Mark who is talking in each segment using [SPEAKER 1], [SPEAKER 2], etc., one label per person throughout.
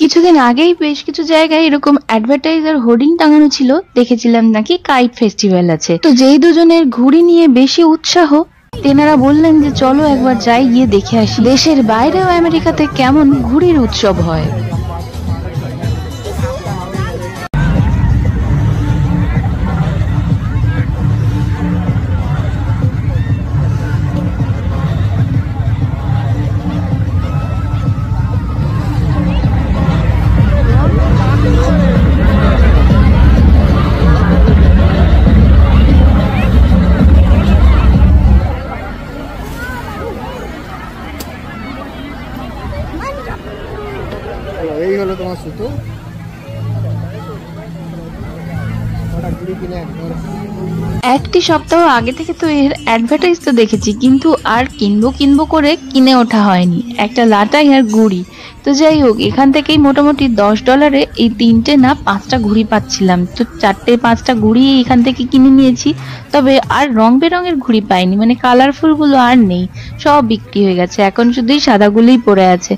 [SPEAKER 1] কিছুদিন আগেই বেশ কিছু জায়গায় এরকম অ্যাডভার্টাইজ আর হোর্ডিং টাঙানো ছিল, দেখেছিলাম নাকি কাইট ফেস্টিভ্যাল আছে। তো যেই দুজনের ঘুড়ি নিয়ে বেশি উৎসাহ, তেনারা বললেন যে চলো একবার যাই, গিয়ে দেখে আসি দেশের বাইরেও আমেরিকাতে কেমন ঘুড়ির উৎসব হয়।
[SPEAKER 2] এই হলো তোমার সুতো।
[SPEAKER 1] একটি সপ্তাহ আগে থেকে তো এর অ্যাডভার্টাইজ তো দেখেছি, কিন্তু আর কিনবো করে কিনে ওঠা হয়নি। একটা লাটাই আর ঘুড়ি। তো যাই হোক, এখান থেকেই মোটামুটি $10 এই 3টে না 5টা ঘুড়ি পাচ্ছিলাম। তো 4-5টা ঘুড়ি এখান থেকে কিনে নিয়েছি। তবে আর রং বেরঙের ঘুড়ি পাইনি, মানে কালারফুল গুলো আর নেই, সব বিক্রি হয়ে গেছে। এখন শুধুই সাদাগুলোই পড়ে আছে।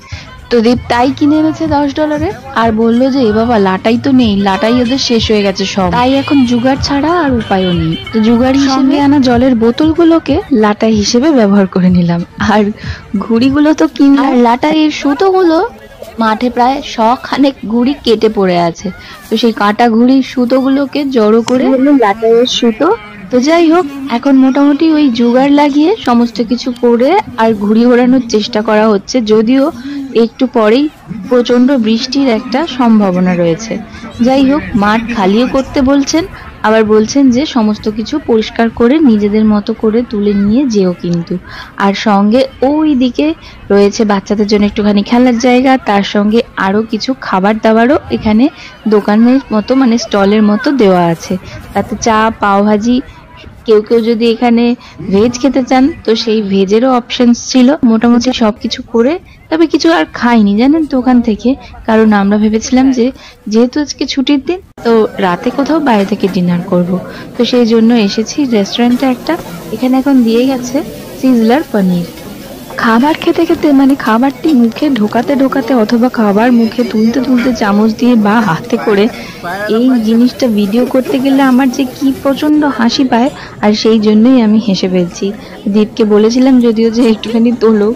[SPEAKER 1] তো দীপ তাই কিনে এনেছে $10 আর বললো যে এ বাবা, লাটাই তো নেই, লাটাই ওদের শেষ হয়ে গেছে সব। তাই এখন জুগাড় ছাড়া আর উপায়ও নেই। তো জুগাড় হিসেবে আনা জলের বোতলগুলোকে লাটাই হিসেবে ব্যবহার করে নিলাম। আর ঘুড়িগুলো তো কিনলাম। আর লাটাইয়ের সুতোগুলো মাঠে প্রায় 100 ঘুড়ি কেটে পড়ে আছে। তো সেই কাটা ঘুড়ির সুতোগুলোকে জড়ো করে লাটাইয়ের সুতো। তো যাই হোক, এখন মোটামুটি ওই জোগাড় লাগিয়ে সমস্ত কিছু করে আর ঘুড়ি ওড়ানোর চেষ্টা করা হচ্ছে। যদিও একটু পরেই প্রচন্ড বৃষ্টির একটা সম্ভাবনা রয়েছে। যাই হোক, মাঠ খালিও করতে বলছেন, আবার বলছেন যে সমস্ত কিছু পরিষ্কার করে নিজেদের মতো করে তুলে নিয়ে যেও কিন্তু। আর সঙ্গে ওই দিকে রয়েছে বাচ্চাদের জন্য একটুখানি খেলার জায়গা, তার সঙ্গে আরো কিছু খাবার দাবারও এখানে দোকানের মতো, মানে স্টলের মতো দেওয়া আছে। তাতে চা, পাওভাজি, কেউ যদি এখানে ভেজ খেতে চান তো সেই ভেজেরও অপশনস ছিল। মোটামুটি সবকিছু করে, তবে কিছু আর খাইনি জানেন তো ওখান থেকে, কারণ আমরা ভেবেছিলাম যে যেহেতু আজকে ছুটির দিন, তো রাতে কোথাও বাইরে থেকে ডিনার করব। তো সেই জন্য এসেছি রেস্টুরেন্টে একটা। এখানে এখন দিয়ে গেছে সিজলার পনির। খাবার খেতে খেতে, মানে খাবারটি মুখে ঢোকাতে অথবা খাবার মুখে তুলতে চামচ দিয়ে বা হাতে করে এই জিনিসটা ভিডিও করতে গেলে আমার যে কি প্রচন্ড হাসি পায়, আর সেই জন্যই আমি হেসে ফেলছি। দীপকে বলেছিলাম যদিও যে একটুখানি তোলো,